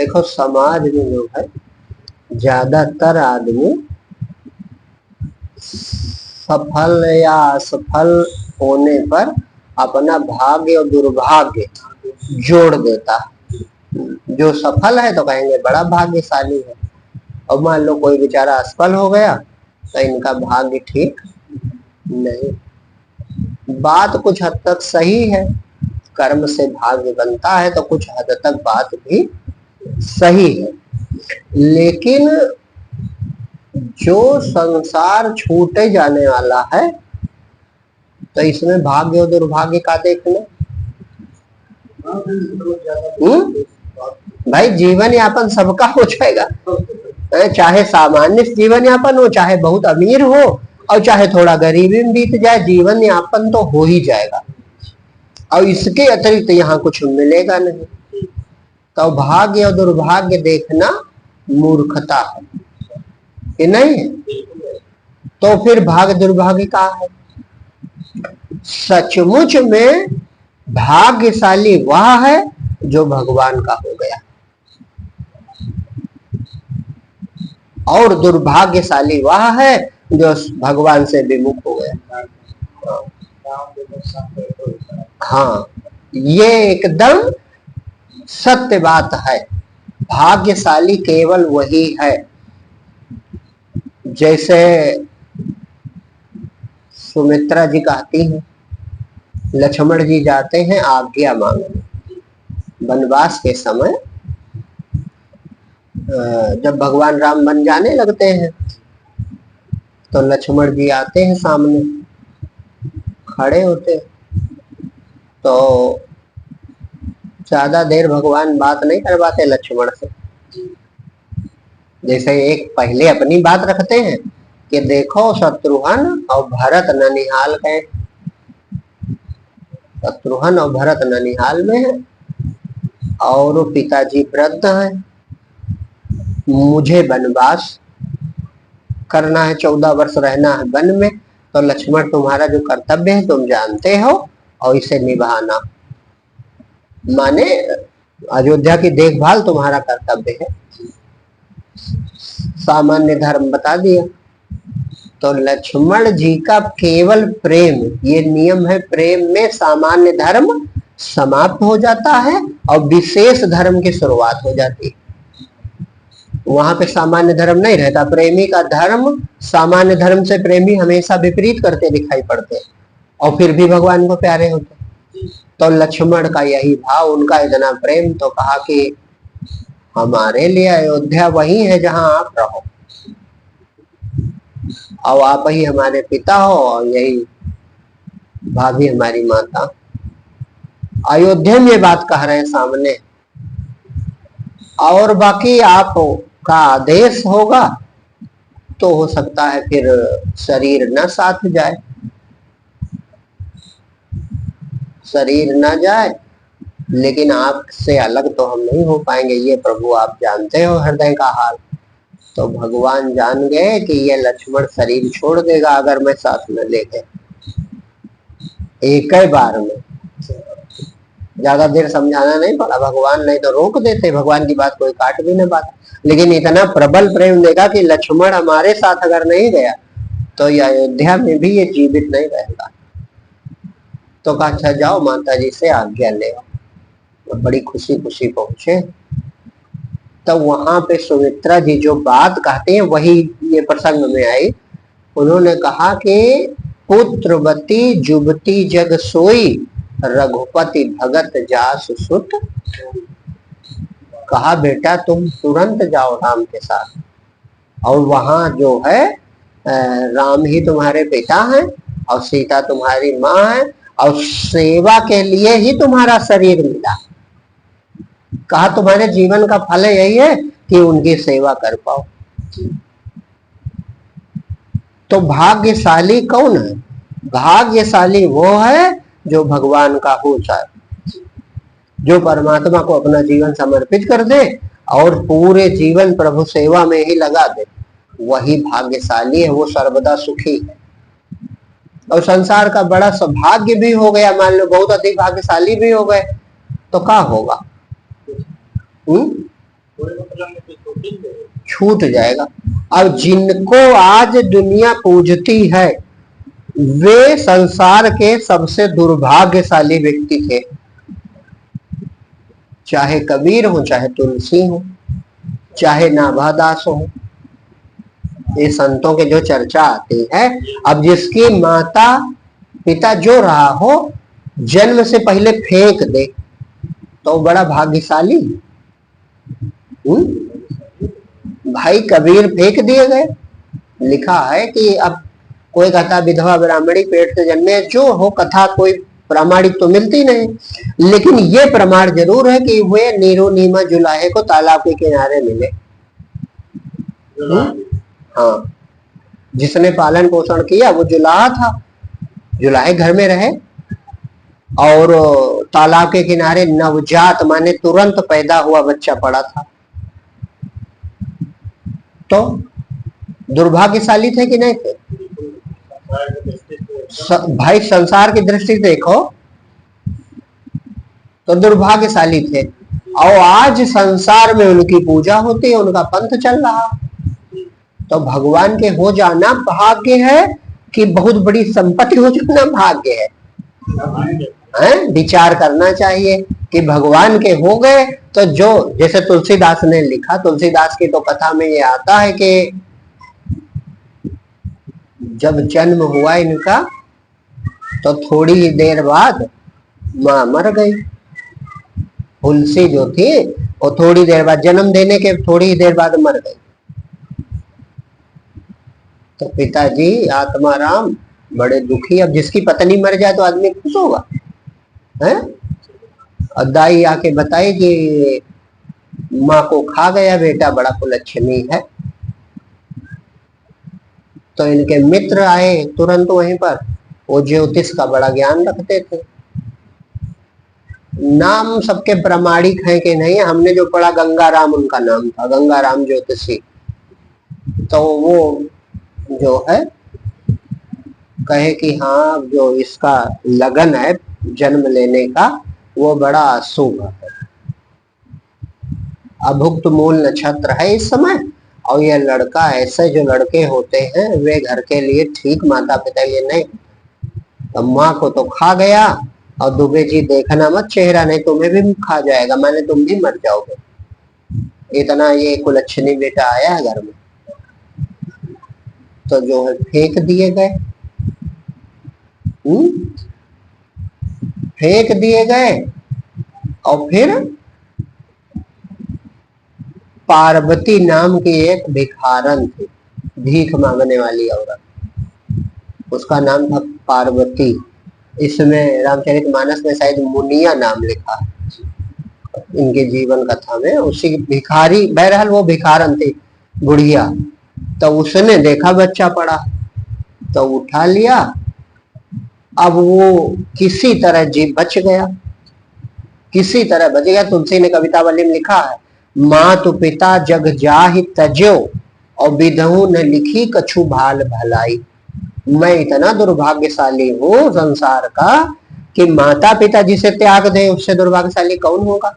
देखो समाज में जो है ज्यादातर आदमी सफल या असफल होने पर अपना भाग्य और दुर्भाग्य जोड़ देता है। जो सफल है तो कहेंगे बड़ा भाग्यशाली है, और मान लो कोई बेचारा असफल हो गया तो इनका भाग्य ठीक नहीं। बात कुछ हद तक सही है, कर्म से भाग्य बनता है तो कुछ हद तक बात भी सही है, लेकिन जो संसार छूटे जाने वाला है तो इसमें भाग्य और दुर्भाग्य का देखना। भाई जीवन यापन सबका हो जाएगा, चाहे सामान्य जीवन यापन हो, चाहे बहुत अमीर हो, और चाहे थोड़ा गरीबी में बीत जाए, जीवन यापन तो हो ही जाएगा, और इसके अतिरिक्त यहाँ कुछ मिलेगा नहीं। तो भाग्य और दुर्भाग्य देखना मूर्खता है कि नहीं? तो फिर भाग्य दुर्भाग्य का है। सचमुच में भाग्यशाली वह है जो भगवान का हो गया, और दुर्भाग्यशाली वह है जो भगवान से विमुख हो गया। हाँ, ये एकदम सत्य बात है। भाग्यशाली केवल वही है। जैसे सुमित्रा जी कहती हैं, लक्ष्मण जी जाते हैं आज्ञा मांगने वनवास के समय। जब भगवान राम बन जाने लगते हैं तो लक्ष्मण जी आते हैं, सामने खड़े होते, तो ज्यादा देर भगवान बात नहीं करवाते लक्ष्मण से। जैसे एक पहले अपनी बात रखते हैं कि देखो शत्रुघ्न और भरत ननिहाल गए, शत्रुघ्न और भरत ननिहाल में है, और पिताजी वृद्ध हैं, मुझे वनवास करना है, 14 वर्ष रहना है वन में, तो लक्ष्मण तुम्हारा जो कर्तव्य है तुम जानते हो और इसे निभाना, माने अयोध्या की देखभाल तुम्हारा कर्तव्य है। सामान्य धर्म बता दिया। तो लक्ष्मण जी का केवल प्रेम, ये नियम है, प्रेम में सामान्य धर्म समाप्त हो जाता है और विशेष धर्म की शुरुआत हो जाती है। वहां पे सामान्य धर्म नहीं रहता। प्रेमी का धर्म सामान्य धर्म से प्रेमी हमेशा विपरीत करते दिखाई पड़ते हैं, और फिर भी भगवान को प्यारे होते। तो लक्ष्मण का यही भाव, उनका इतना प्रेम, तो कहा कि हमारे लिए अयोध्या वही है जहां आप रहो, और आप ही हमारे पिता हो, और यही भाभी हमारी माता। अयोध्या में ये बात कह रहे हैं सामने, और बाकी आप का आदेश होगा तो हो सकता है फिर शरीर न साथ जाए, शरीर न जाए, लेकिन आपसे अलग तो हम नहीं हो पाएंगे, ये प्रभु आप जानते हो हृदय का हाल। तो भगवान जान गए कि ये लक्ष्मण शरीर छोड़ देगा अगर मैं साथ में ले गए, एक ही बार में। ज्यादा देर समझाना नहीं पड़ा भगवान, नहीं तो रोक देते, भगवान की बात कोई काट भी नहीं पाता। लेकिन इतना प्रबल प्रेम देखा कि लक्ष्मण हमारे साथ अगर नहीं गया तो ये अयोध्या में भी ये जीवित नहीं रहेगा। तो कहा अच्छा जाओ माता जी से आज्ञा ले आओ। तो बड़ी खुशी खुशी पहुंचे। तो वहां पे सुमित्रा जी जो बात कहते हैं वही ये प्रसंग में आई। उन्होंने कहा कि पुत्रवती जुबती जग सोई, रघुपति भगत जास सुत। कहा बेटा तुम तुरंत जाओ राम के साथ, और वहां जो है राम ही तुम्हारे पिता हैं और सीता तुम्हारी माँ है, और सेवा के लिए ही तुम्हारा शरीर मिला। कहा तुम्हारे जीवन का फल यही है कि उनकी सेवा कर पाओ। तो भाग्यशाली कौन है? भाग्यशाली वो है जो भगवान का हो जाए, जो परमात्मा को अपना जीवन समर्पित कर दे और पूरे जीवन प्रभु सेवा में ही लगा दे, वही भाग्यशाली है, वो सर्वदा सुखी है। और संसार का बड़ा सौभाग्य भी हो गया, मान लो बहुत अधिक भाग्यशाली भी हो गए तो क्या होगा? छूट जाएगा। अब जिनको आज दुनिया पूजती है वे संसार के सबसे दुर्भाग्यशाली व्यक्ति थे, चाहे कबीर हो, चाहे तुलसी हो, चाहे नाभादास हो। ये संतों के जो चर्चा आती है, अब जिसकी माता पिता जो रहा हो जन्म से पहले फेंक दे तो बड़ा भाग्यशाली। भाई कबीर फेंक दिए गए। लिखा है कि अब कोई कहता विधवा ब्राह्मणी पेट से जन्मे, जो हो कथा कोई प्रामाणिक तो मिलती नहीं, लेकिन ये प्रमाण जरूर है कि वे नीरो नीमा जुलाहे को तालाब के किनारे मिले। हाँ, जिसने पालन पोषण किया वो जुलाहा था, जुलाहे घर में रहे और तालाब के किनारे नवजात माने तुरंत पैदा हुआ बच्चा पड़ा था। तो दुर्भाग्यशाली थे कि नहीं थे? भाई संसार की दृष्टि से देखो तो दुर्भाग्यशाली थे, और आज संसार में उनकी पूजा होती है, उनका पंथ चल रहा। तो भगवान के हो जाना भाग्य है कि बहुत बड़ी संपत्ति हो जाना भाग्य है? विचार करना चाहिए कि भगवान के हो गए तो जो, जैसे तुलसीदास ने लिखा, तुलसीदास की तो कथा में ये आता है कि जब जन्म हुआ इनका तो थोड़ी ही देर बाद मां मर गई। तुलसी जो थी वो थोड़ी देर बाद, जन्म देने के थोड़ी ही देर बाद मर गई। तो पिताजी आत्माराम बड़े दुखी। अब जिसकी पत्नी मर जाए तो आदमी खुश होगा, है? और दाई आके बताई कि माँ को खा गया बेटा, बड़ा कुलच्छनी है। तो इनके मित्र आए तुरंत वहीं पर, वो ज्योतिष का बड़ा ज्ञान रखते थे। नाम सबके प्रामाणिक है कि नहीं, हमने जो पढ़ा गंगाराम उनका नाम था, गंगाराम ज्योतिषी। तो वो जो है कहे कि हाँ जो इसका लगन है जन्म लेने का वो बड़ा शुभ है, अभुक्त मूल नक्षत्र है इस समय, और ये लड़का, ऐसे जो लड़के होते हैं वे घर के लिए ठीक माता पिता ये नहीं। तो माँ को तो खा गया, और दुबे जी देखना मत चेहरा, नहीं तुम्हें भी खा जाएगा, माने तुम भी मर जाओगे। इतना ये कुलच्छनी बेटा आया है घर में। तो जो है फेंक दिए गए, फेंक दिए गए। और फिर पार्वती नाम की एक भिखारन थी, भीख मांगने वाली औरत, उसका नाम था पार्वती। इसमें रामचरितमानस में शायद मुनिया नाम लिखा है इनके जीवन कथा में। उसी भिखारी, बहरहाल वो भिखारन थी बुढ़िया। तो उसने देखा बच्चा पड़ा तो उठा लिया। अब वो किसी तरह जी बच गया, किसी तरह बच गया। तुलसी ने कवितावली में लिखा है, मातु पिता जग जाहि तजो और विधु न लिखी कछु भाल भलाई। मैं इतना दुर्भाग्यशाली हूँ संसार का कि माता पिता जिसे त्याग दे उससे दुर्भाग्यशाली कौन होगा।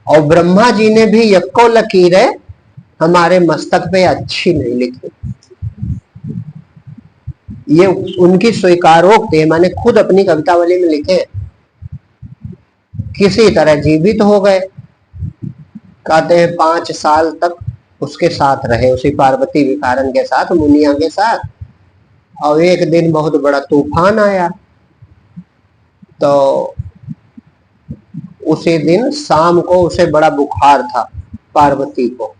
और ब्रह्मा जी ने भी यक्को लकीरें हमारे मस्तक पे अच्छी नहीं लिखी। ये उनकी स्वीकारोक्ति है, मैंने खुद अपनी कवितावली में लिखे। किसी तरह जीवित हो गए। कहते हैं 5 साल तक उसके साथ रहे, उसी पार्वती विकारन के साथ, मुनिया के साथ। और एक दिन बहुत बड़ा तूफान आया। तो उसी दिन शाम को उसे बड़ा बुखार था पार्वती को।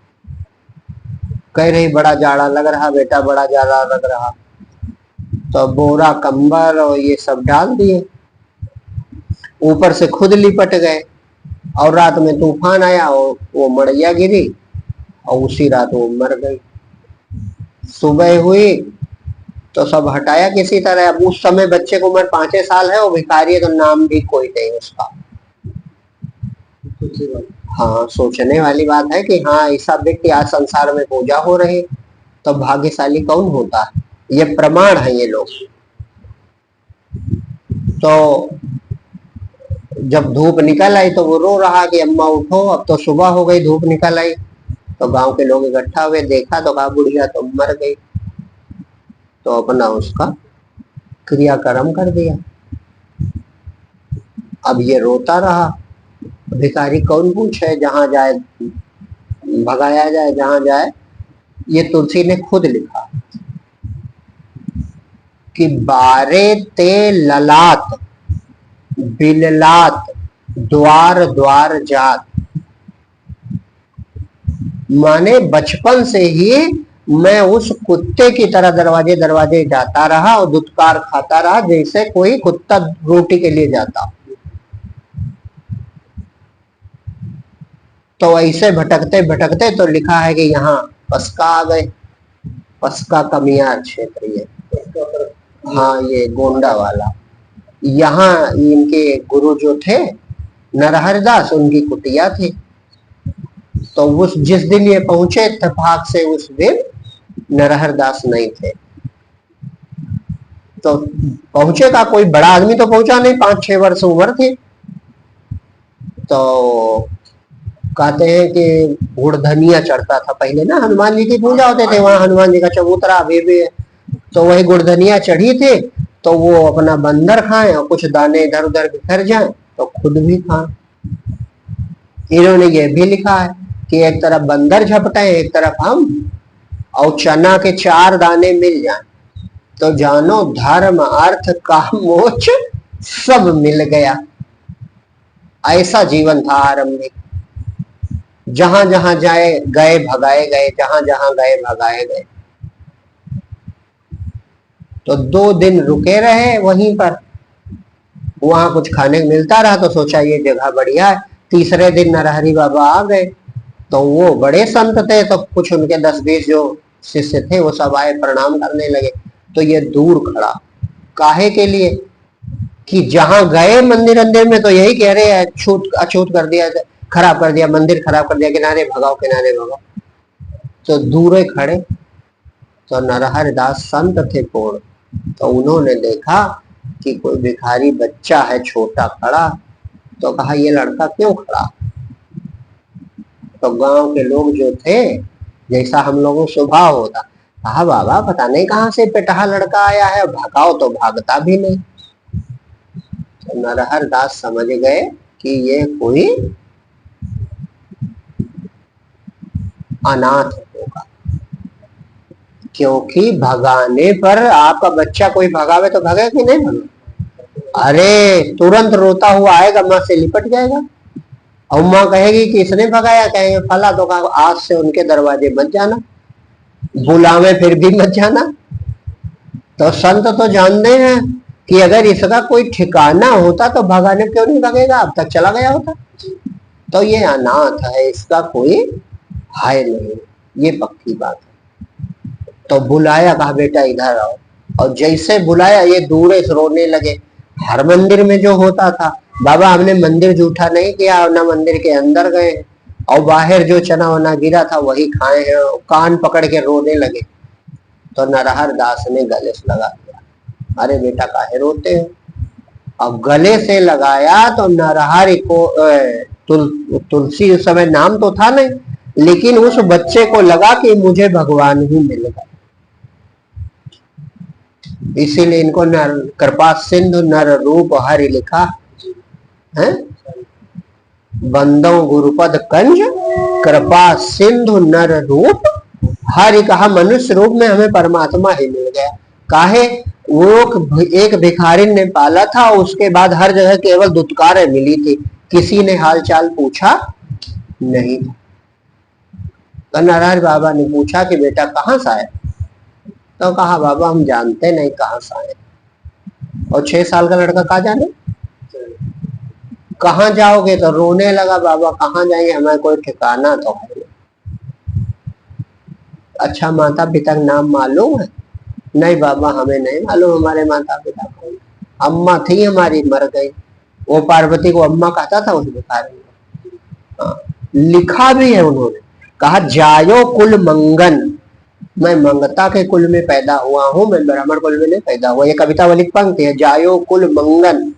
कह रही बड़ा जाड़ा लग रहा बेटा, बड़ा जाड़ा लग रहा। तो बोरा कंबल और ये सब डाल दिए, ऊपर से खुद लिपट गए। और रात में तूफान आया और वो मड़ैया गिरी और उसी रात वो मर गई। सुबह हुई तो सब हटाया किसी तरह। अब उस समय बच्चे को उम्र 5 साल है, वो भिखारी है, तो नाम भी कोई नहीं उसका। हाँ, सोचने वाली बात है कि हाँ ऐसा व्यक्ति आज संसार में पूजा हो रही, तो भाग्यशाली कौन होता है। ये प्रमाण है ये लोग। तो जब धूप निकल आई तो वो रो रहा कि अम्मा उठो, अब तो सुबह हो गई, धूप निकल आई। तो गांव के लोग इकट्ठा हुए, देखा तो कहा बुढ़िया तो मर गई। तो अपना उसका क्रियाक्रम कर दिया। अब ये रोता रहा। भिखारी कौन पूछे, जहां जाए भगाया जाए, जहां जाए। ये तुलसी ने खुद लिखा कि बारे ते ललाट बिललात द्वार द्वार जात। माने बचपन से ही मैं उस कुत्ते की तरह दरवाजे दरवाजे जाता रहा और दुत्कार खाता रहा, जैसे कोई कुत्ता रोटी के लिए जाता। तो ऐसे भटकते भटकते तो लिखा है कि यहाँ पस्का आ गए। पस्का कमियार क्षेत्र ये, हाँ ये गोंडा वाला। यहाँ इनके गुरु जो थे नरहरदास, उनकी कुटिया थी। तो उस जिस दिन ये पहुंचे इत्तेफाक से, उस दिन नरहरदास नहीं थे। तो पहुंचे का कोई बड़ा आदमी तो पहुंचा नहीं, 5-6 वर्ष उम्र थी। तो कहते हैं कि गुड़धनिया चढ़ता था पहले ना, हनुमान जी की पूजा होते थे वहां, हनुमान जी का चबूतरा अभी भी है। तो वही गुड़धनिया चढ़ी थी। तो वो अपना बंदर खाएं और कुछ दाने इधर उधर बिखर जाएं तो खुद भी खाएं। इन्होंने ये भी लिखा है कि एक तरफ बंदर झपटे, एक तरफ हम, और चना के 4 दाने मिल जाएं तो जानो धर्म अर्थ काम मोक्ष सब मिल गया। ऐसा जीवन था आरंभिक। जहां जहां जाए गए भगाए गए, जहां जहां गए भगाए गए। तो 2 दिन रुके रहे वहीं पर, वहां कुछ खाने को मिलता रहा तो सोचा ये जगह बढ़िया है। तीसरे दिन नरहरि बाबा आ गए। तो वो बड़े संत थे, तो कुछ उनके 10-20 जो शिष्य थे वो सब आए, प्रणाम करने लगे। तो ये दूर खड़ा, काहे के लिए कि जहां गए मंदिर अंदर में तो यही कह रहे हैं अछूत कर दिया, खराब कर दिया, मंदिर खराब कर दिया, किनारे भगाओ किनारे भगाओ। तो दूर खड़े। तो नरहर दास संत थे पूर्ण। तो उन्होंने देखा कि कोई भिखारी बच्चा है छोटा खड़ा। तो कहा ये लड़का क्यों खड़ा। तो गांव के लोग जो थे, जैसा हम लोगों स्वभाव होता, कहा बाबा पता नहीं कहां से पेटहा लड़का आया है, भगाओ तो भागता भी नहीं। तो नरहर दास समझ गए कि ये कोई अनाथ होगा, क्योंकि भगाने पर आपका बच्चा कोई भगावे तो भगे कि नहीं भगे। अरे तुरंत रोता हुआ आएगा, माँ से लिपट जाएगा। और माँ कहेगी कि इसने भगाया, कहेंगे फला। तो कहा आज से उनके दरवाजे मत जाना, बुलावे फिर भी मत जाना। तो संत तो जानते हैं कि अगर इसका कोई ठिकाना होता तो भगाने क्यों नहीं भगेगा, अब तक चला गया होता। तो ये अनाथ है, इसका कोई हाय नहीं, ये पक्की बात है। तो बुलाया, कहा बेटा इधर आओ। और जैसे बुलाया ये दूर से रोने लगे। हर मंदिर में जो होता था, बाबा हमने मंदिर जूठा नहीं किया, ना मंदिर के अंदर गए, और बाहर जो चना वना गिरा था वही खाए हैं। कान पकड़ के रोने लगे। तो नरहर दास ने गले से लगा दिया, अरे बेटा काहे रोते हो। अब गले से लगाया तो नरहरि को तुलसी उस समय नाम तो था नहीं, लेकिन उस बच्चे को लगा कि मुझे भगवान ही मिल गए। इसीलिए इनको नर कृपा सिंधु नर रूप हरि लिखा है। बंदो गुरुपद कंज कृपा सिंधु नर रूप हरि। कहा मनुष्य रूप में हमें परमात्मा ही मिल गया। काहे, वो एक भिखारी ने पाला था, उसके बाद हर जगह केवल दुत्कारें मिली थी, किसी ने हालचाल पूछा नहीं था। तो नरहरि बाबा ने पूछा कि बेटा कहाँ से आए। तो कहा बाबा हम जानते नहीं कहाँ से आए। और 6 साल का लड़का कहाँ जाने, कहाँ जाओगे। तो रोने लगा, बाबा कहाँ जाएंगे, हमें कोई ठिकाना तो है नहीं। अच्छा माता पिता का नाम मालूम है। नहीं बाबा हमें नहीं मालूम, हमारे माता पिता कौन। अम्मा थी हमारी, मर गई। वो पार्वती को अम्मा कहता था उस भिखारी ने। लिखा भी है उन्होंने, कहा जायो कुल मंगन, मैं मंगता के कुल में पैदा हुआ हूं, मैं ब्राह्मण कुल में नहीं पैदा हुआ। ये कविता वाली पंक्ति है, जायो कुल मंगन।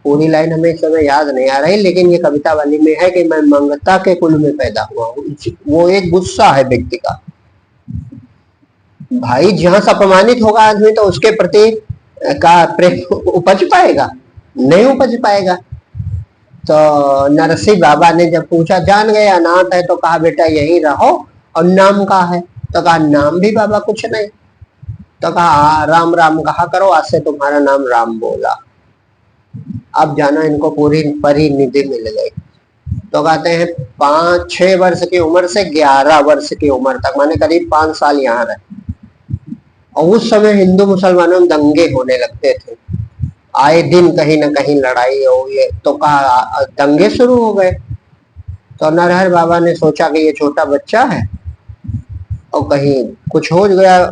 पूरी लाइन हमें इस समय याद नहीं आ रही, लेकिन ये कविता वाली में है कि मैं मंगता के कुल में पैदा हुआ हूँ। वो एक गुस्सा है व्यक्ति का। भाई जहां से अपमानित होगा आदमी तो उसके प्रति का प्रेम उपज पाएगा? नहीं उपज पाएगा। तो नरसिंह बाबा ने जब पूछा, जान गए अनाथ है, तो कहा बेटा यही रहो, और नाम का है? तो कहा नाम भी बाबा कुछ नहीं। तो कहा राम राम कहा करो, आज से तुम्हारा नाम राम बोला। अब जाना इनको पूरी परिनिधि मिल गई। तो कहते हैं 5-6 वर्ष की उम्र से 11 वर्ष की उम्र तक, माने करीब 5 साल यहाँ रहे। और उस समय हिंदू मुसलमानों में दंगे होने लगते थे, आए दिन कहीं ना कहीं लड़ाई हो, ये तो कहा दंगे शुरू हो गए। तो नरहर बाबा ने सोचा कि ये छोटा बच्चा है और कहीं कुछ हो गया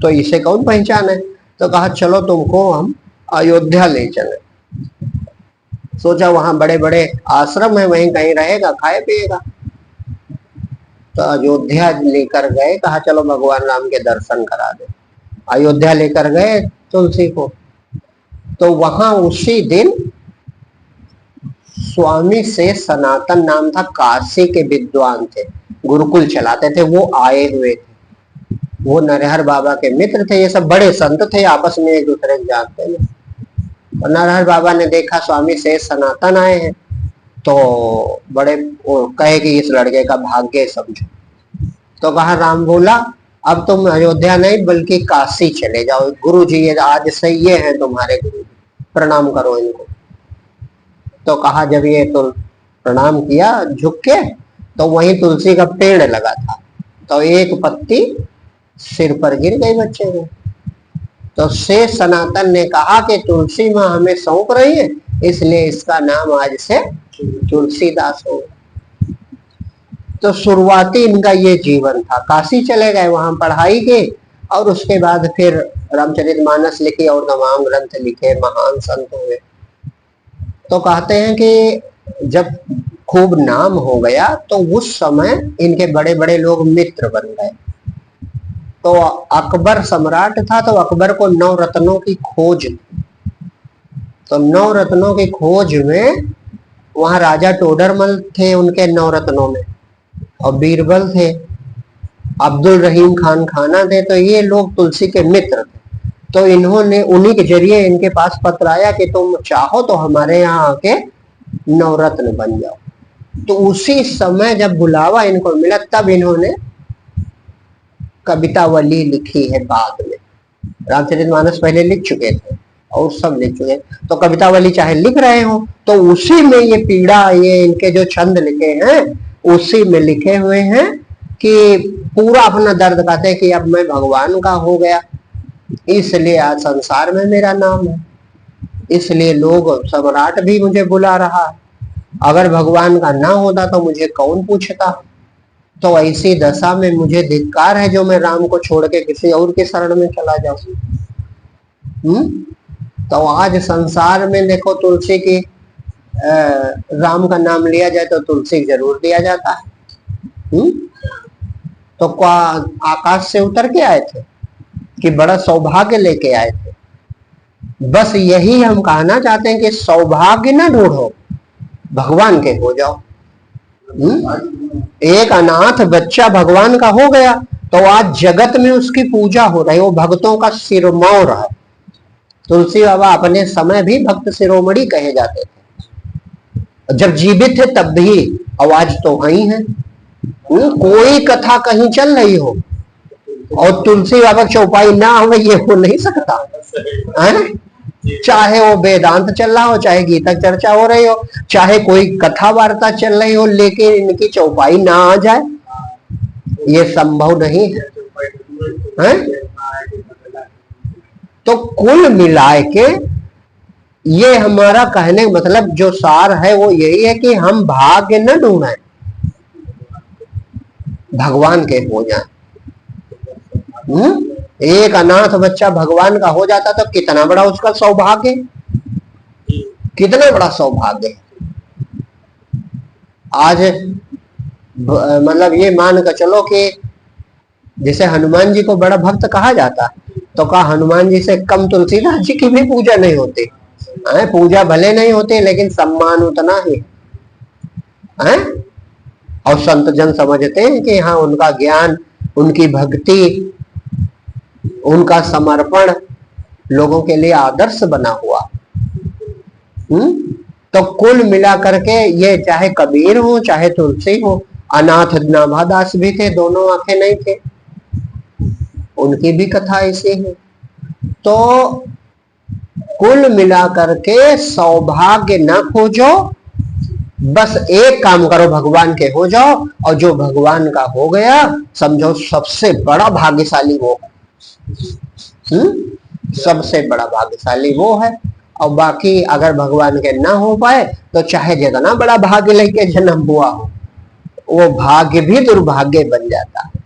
तो इसे कौन पहचाने। तो कहा चलो तुमको हम अयोध्या ले चले। सोचा वहां बड़े बड़े आश्रम है, वहीं कहीं रहेगा, खाए पिएगा। तो अयोध्या लेकर गए, कहा चलो भगवान राम के दर्शन करा दे। अयोध्या लेकर गए तुलसी को। तो वहां उसी दिन स्वामी से सनातन नाम था, काशी के विद्वान थे, गुरुकुल चलाते थे, वो आए हुए थे। वो नरहर बाबा के मित्र थे। ये सब बड़े संत थे, आपस में एक दूसरे को जानते हैं। और नरहर बाबा ने देखा स्वामी से सनातन आए हैं, तो बड़े कहे कि इस लड़के का भाग्य समझो। तो कहा राम बोला अब तुम अयोध्या नहीं बल्कि काशी चले जाओ, गुरु जी ये आज से ये हैं तुम्हारे गुरु, प्रणाम करो इनको। तो कहा जब ये तो प्रणाम किया झुक के, तो वहीं तुलसी का पेड़ लगा था, तो एक पत्ती सिर पर गिर गई बच्चे को। तो शेष सनातन ने कहा कि तुलसी माँ हमें सौंप रही है, इसलिए इसका नाम आज से तुलसीदास हो। तो शुरुआती इनका ये जीवन था। काशी चले गए, वहां पढ़ाई की, और उसके बाद फिर रामचरितमानस लिखी और तमाम ग्रंथ लिखे, महान संत हुए। तो कहते हैं कि जब खूब नाम हो गया तो उस समय इनके बड़े बड़े लोग मित्र बन गए। तो अकबर सम्राट था, तो अकबर को 9 रत्नों की खोज थी। तो 9 रत्नों की खोज में वहां राजा टोडरमल थे उनके 9 रत्नों में, और बीरबल थे, अब्दुल रहीम खान खाना थे। तो ये लोग तुलसी के मित्र थे। तो इन्होंने उन्हीं के जरिए इनके पास पत्र आया कि तुम चाहो तो हमारे यहाँ आके 9 रत्न बन जाओ। तो उसी समय जब बुलावा इनको मिला, तब इन्होंने कवितावली लिखी है। बाद में रामचरितमानस पहले लिख चुके थे और सब लिख चुके। तो कवितावली चाहे लिख रहे हो तो उसी में ये पीड़ा, ये इनके जो छंद लिखे हैं उसी में लिखे हुए हैं कि पूरा अपना दर्द कहते हैं कि अब मैं भगवान का हो गया, इसलिए आज संसार में मेरा नाम है, इसलिए लोग सम्राट भी मुझे बुला रहा है। अगर भगवान का ना होता तो मुझे कौन पूछता। तो ऐसी दशा में मुझे धिक्कार है जो मैं राम को छोड़ के किसी और के शरण में चला जाऊं। तो आज संसार में देखो तुलसी की राम का नाम लिया जाए तो तुलसी जरूर दिया जाता है। तो क्या आकाश से उतर के आए थे कि बड़ा सौभाग्य लेके आए थे? बस यही हम कहना चाहते हैं कि सौभाग्य ना ढूंढो, भगवान के हो जाओ। एक अनाथ बच्चा भगवान का हो गया तो आज जगत में उसकी पूजा हो रही है, वो भक्तों का सिरमौर है। तुलसी बाबा अपने समय भी भक्त शिरोमणि कहे जाते थे, जब जीवित थे तब भी, और आज तो वही है। कोई कथा कहीं चल रही हो और तुलसी बाबा चौपाई ना हो, ये हो नहीं सकता है? चाहे वो वेदांत चल रहा हो, चाहे गीता चर्चा हो रही हो, चाहे कोई कथा वार्ता चल रही हो, लेकिन इनकी चौपाई ना आ जाए, ये संभव नहीं है। तो कुल मिलाए के ये हमारा कहने मतलब जो सार है वो यही है कि हम भाग्य न ढूंढें, भगवान के हो जाए। एक अनाथ बच्चा भगवान का हो जाता तो कितना बड़ा उसका सौभाग्य, कितना बड़ा सौभाग्य। आज मतलब ये मान कर चलो कि जैसे हनुमान जी को बड़ा भक्त कहा जाता, तो कहा हनुमान जी से कम तुलसीदास जी की भी पूजा नहीं होती। पूजा भले नहीं होती लेकिन सम्मान उतना ही है। और संत जन समझते हैं कि हाँ उनका ज्ञान, उनकी भक्ति, उनका समर्पण लोगों के लिए आदर्श बना हुआ। तो कुल मिला करके ये चाहे कबीर हो चाहे तुलसी हो, अनाथ नाभादास भी थे, दोनों आंखें नहीं थे, उनकी भी कथा ऐसी है। तो कुल मिलाकर के सौभाग्य न खोजो, बस एक काम करो, भगवान के हो जाओ, और जो भगवान का हो गया समझो सबसे बड़ा भाग्यशाली वो है। सबसे बड़ा भाग्यशाली वो है। और बाकी अगर भगवान के ना हो पाए तो चाहे जितना बड़ा भाग्य लेके जन्म हुआ हो, वो भाग्य भी दुर्भाग्य बन जाता है।